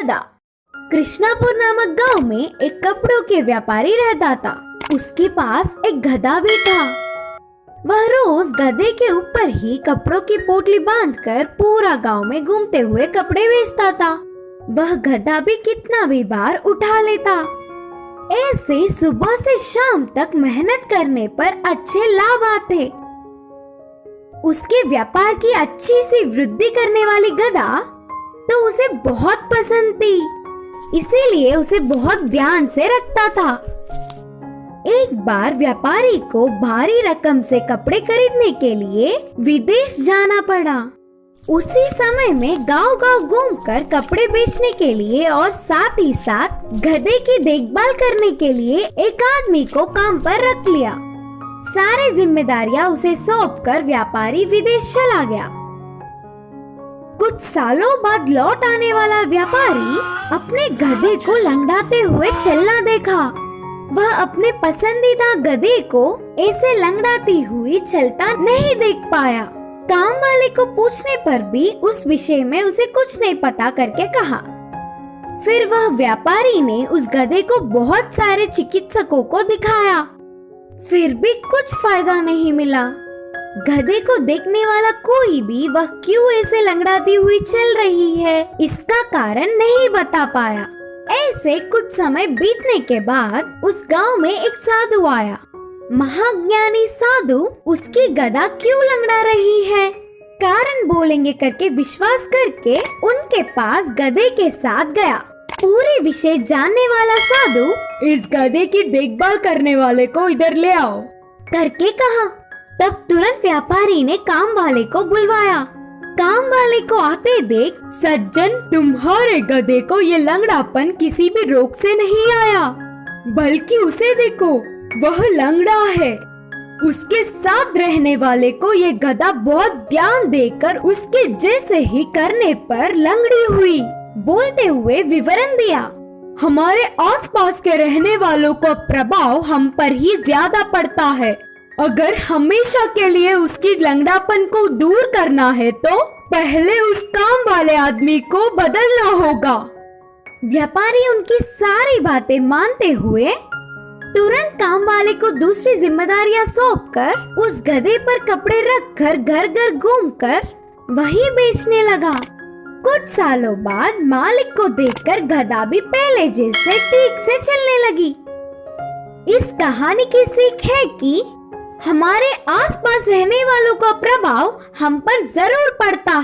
गधा। कृष्णापुर नामक गांव में एक कपड़ों के व्यापारी रहता था। उसके पास एक गधा भी था। वह रोज गधे के ऊपर ही कपड़ों की पोटली बांधकर पूरा गांव में घूमते हुए कपड़े बेचता था। वह गधा भी कितना भी बार उठा लेता। ऐसे सुबह से शाम तक मेहनत करने पर अच्छे लाभ आते। उसके व्यापार की अच्छी सी वृद्धि करने वाली गधा तो उसे बहुत पसंद थी, इसीलिए उसे बहुत ध्यान से रखता था। एक बार व्यापारी को भारी रकम से कपड़े खरीदने के लिए विदेश जाना पड़ा। उसी समय में गांव-गांव घूमकर कपड़े बेचने के लिए और साथ ही साथ गधे की देखभाल करने के लिए एक आदमी को काम पर रख लिया। सारी जिम्मेदारियां उसे सौंपकर व्यापारी विदेश चला गया। कुछ सालों बाद लौट आने वाला व्यापारी अपने गधे को लंगड़ाते हुए चलना देखा। वह अपने पसंदीदा गधे को ऐसे लंगड़ाती हुई चलता नहीं देख पाया। काम वाले को पूछने पर भी उस विषय में उसे कुछ नहीं पता करके कहा। फिर वह व्यापारी ने उस गधे को बहुत सारे चिकित्सकों को दिखाया, फिर भी कुछ फायदा नहीं मिला। गधे को देखने वाला कोई भी वह क्यों ऐसे लंगड़ाती हुई चल रही है इसका कारण नहीं बता पाया। ऐसे कुछ समय बीतने के बाद उस गांव में एक साधु आया। महाज्ञानी साधु उसकी गधा क्यों लंगड़ा रही है कारण बोलेंगे करके विश्वास करके उनके पास गधे के साथ गया। पूरे विषय जानने वाला साधु इस गधे की देखभाल करने वाले को इधर ले आओ करके कहा। तब तुरंत व्यापारी ने काम वाले को बुलवाया। काम वाले को आते देख, सज्जन, तुम्हारे गधे को ये लंगड़ापन किसी भी रोग से नहीं आया, बल्कि उसे देखो, वह लंगड़ा है। उसके साथ रहने वाले को ये गधा बहुत ध्यान देकर उसके जैसे ही करने पर लंगड़ी हुई। बोलते हुए विवरण दिया। हमारे आसपास के रहने वालों का प्रभाव हम पर ही ज्यादा पड़ता है। अगर हमेशा के लिए उसकी लंगड़ापन को दूर करना है तो पहले उस काम वाले आदमी को बदलना होगा। व्यापारी उनकी सारी बातें मानते हुए तुरंत काम वाले को दूसरी जिम्मेदारियां सौंपकर उस गधे पर कपड़े रखकर घर घर घूमकर वही बेचने लगा। कुछ सालों बाद मालिक को देखकर गधा भी पहले जैसे ठीक से चलने लगी। इस कहानी की सीख है कि हमारे आसपास रहने वालों का प्रभाव हम पर जरूर पड़ता है।